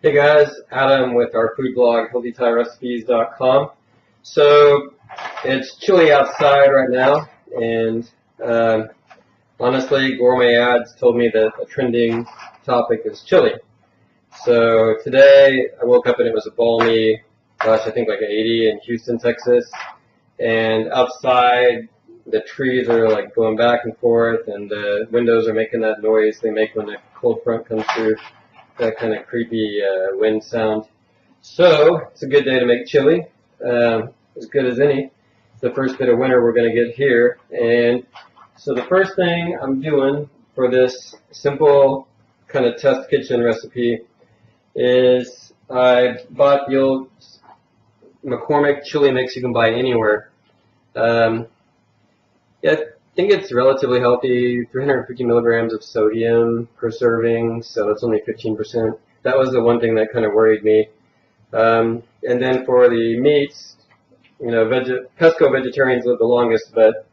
Hey guys, Adam with our food blog, HealthyThaiRecipes.com. So it's chilly outside right now, and honestly, Gourmet Ads told me that a trending topic is chili. So today I woke up and it was a balmy, I think like 80 in Houston, Texas, and outside the trees are like going back and forth, and the windows are making that noise they make when the cold front comes through. That kind of creepy wind sound. So it's a good day to make chili, as good as any. It's the first bit of winter we're going to get here, and so the first thing I'm doing for this simple kind of test kitchen recipe is I bought the old McCormick chili mix you can buy anywhere. Yeah, I think it's relatively healthy, 350 milligrams of sodium per serving, so that's only 15%. That was the one thing that kind of worried me. And then for the meats, you know, Pesco vegetarians live the longest, but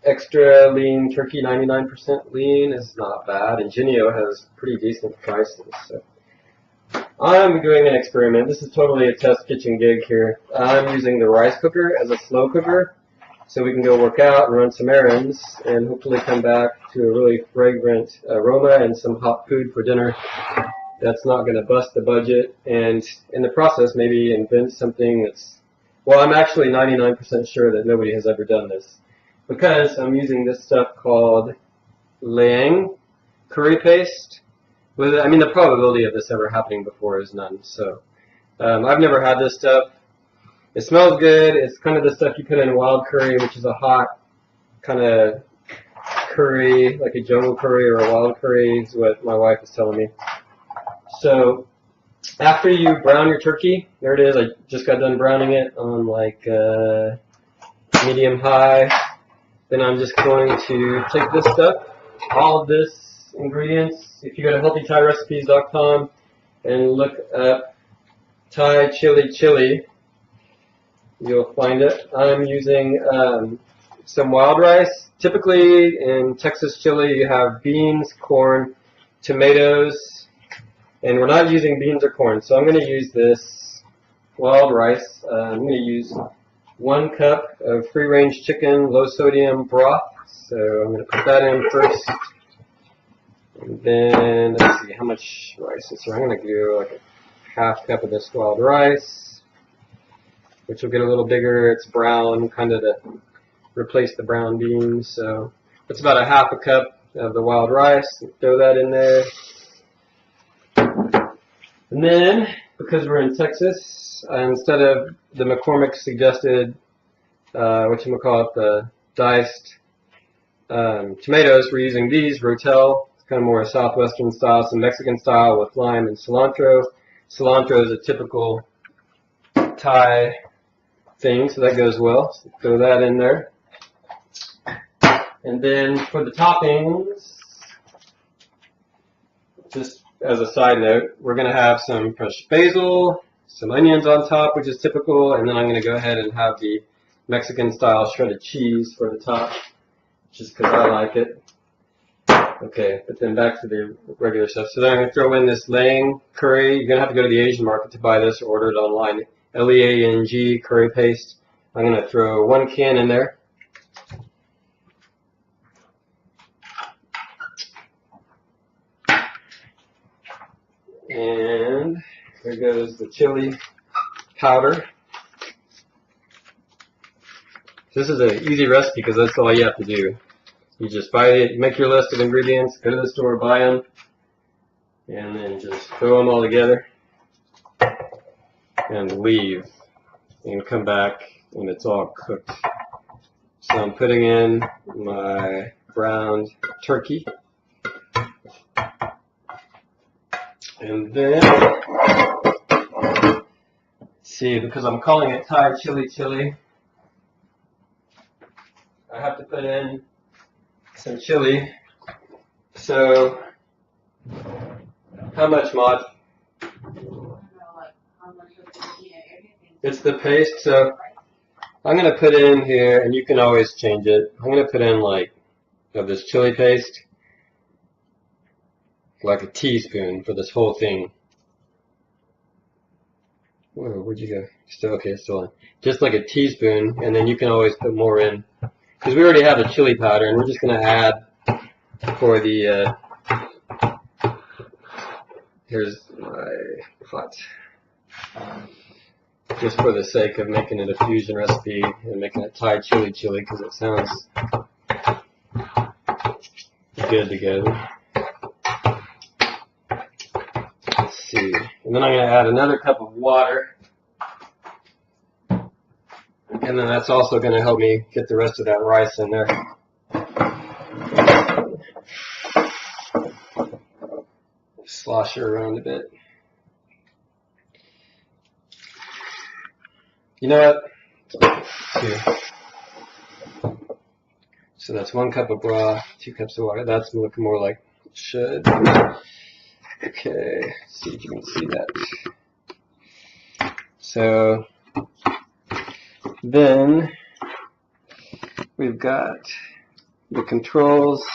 extra lean turkey, 99% lean, is not bad, and Jennie-O has pretty decent prices. So I'm doing an experiment. This is totally a test kitchen gig here. I'm using the rice cooker as a slow cooker, so we can go work out and run some errands and hopefully come back to a really fragrant aroma and some hot food for dinner that's not going to bust the budget, and in the process maybe invent something that's, well, I'm actually 99% sure that nobody has ever done this, because I'm using this stuff called Lang curry paste. I mean, the probability of this ever happening before is none, so I've never had this stuff. It smells good. It's kind of the stuff you put in wild curry, which is a hot kind of curry, like a jungle curry or a wild curry is what my wife is telling me. So after you brown your turkey, there it is. I just got done browning it on like medium high. Then I'm just going to take this stuff, all of this ingredients. If you go to HealthyThaiRecipes.com and look up Thai chili, you'll find it. I'm using some wild rice. Typically in Texas chili you have beans, corn, tomatoes, and we're not using beans or corn, so I'm going to use this wild rice. I'm going to use 1 cup of free-range chicken low sodium broth, so I'm going to put that in first. And then let's see how much rice is here. I'm going to do like a ½ cup of this wild rice, which will get a little bigger. It's brown, kind of to replace the brown beans. So it's about a ½ cup of the wild rice. Throw that in there. And then, because we're in Texas, instead of the McCormick suggested, the diced tomatoes, we're using these, Rotel. It's kind of more a southwestern style, some Mexican style with lime and cilantro. Cilantro is a typical Thai thing, so that goes well. So throw that in there. And then for the toppings, just as a side note, we're going to have some fresh basil, some onions on top, which is typical, and then I'm going to go ahead and have the Mexican style shredded cheese for the top, just because I like it. Okay, but then back to the regular stuff. So then I'm going to throw in this Lang curry. You're going to have to go to the Asian market to buy this or order it online. L-E-A-N-G curry paste. I'm going to throw 1 can in there. And there goes the chili powder. This is an easy recipe because that's all you have to do. You just buy it, make your list of ingredients, go to the store, buy them, and then just throw them all together and leave. And come back when it's all cooked. So I'm putting in my browned turkey. And then, see, because I'm calling it Thai chili, I have to put in some chili. So, how much, Maud? It's the paste, so I'm going to put in here, and you can always change it. I'm going to put in like of this chili paste. like a teaspoon for this whole thing. Whoa, where'd you go? Still okay, still on. Just like a teaspoon, and then you can always put more in. Because we already have a chili powder, and we're just going to add for the, here's my pot. Just for the sake of making it a fusion recipe and making it Thai chili because it sounds good together. Let's see. And then I'm going to add another cup of water. And then that's also going to help me get the rest of that rice in there. Slosh it around a bit. You know what? Here. So that's 1 cup of broth, 2 cups of water. That's looking more like it should. Okay, let's see if you can see that. So then we've got the controls.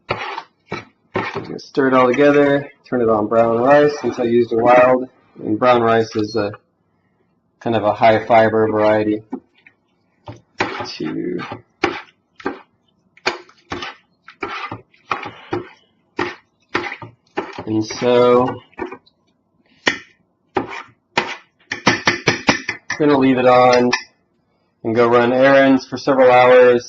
I'm going to stir it all together, turn it on brown rice since I used a wild. And brown rice is a kind of a high fiber variety. And so I'm going to leave it on and go run errands for several hours.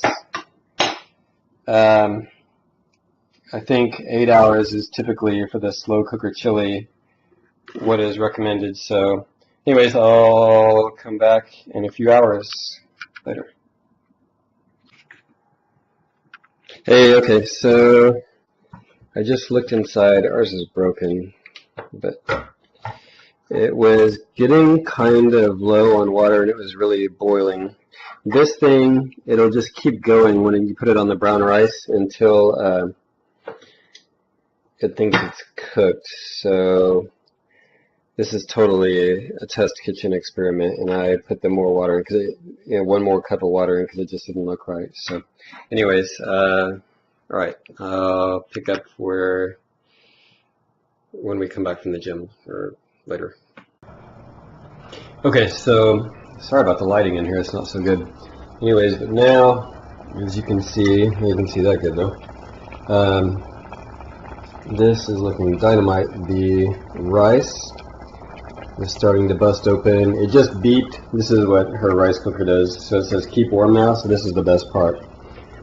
I think 8 hours is typically for the slow cooker chili what is recommended. So anyways, I'll come back in a few hours later. Hey, okay, so I just looked inside. Ours is broken, but it was getting kind of low on water and it was really boiling. This thing, it'll just keep going when you put it on the brown rice until it thinks it's cooked. So this is totally a test kitchen experiment, and I put the more water in because 1 more cup of water in because it just didn't look right. So, anyways, all right, I'll pick up when we come back from the gym or later. Okay, so sorry about the lighting in here; it's not so good. Anyways, but now, as you can see that good though. This is looking dynamite. The rice is starting to bust open. It just beeped. This is what her rice cooker does. So it says keep warm now, so this is the best part.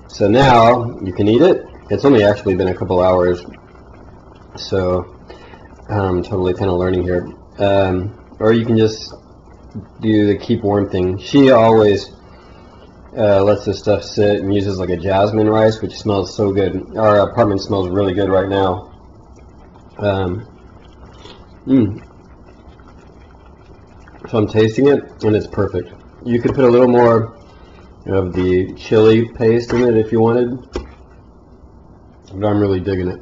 So now you can eat it. It's only actually been a couple hours, so I'm totally kind of learning here. Or you can just do the keep warm thing. She always lets this stuff sit and uses like a jasmine rice, which smells so good. Our apartment smells really good right now. So I'm tasting it, and it's perfect. You could put a little more of the chili paste in it if you wanted, but I'm really digging it.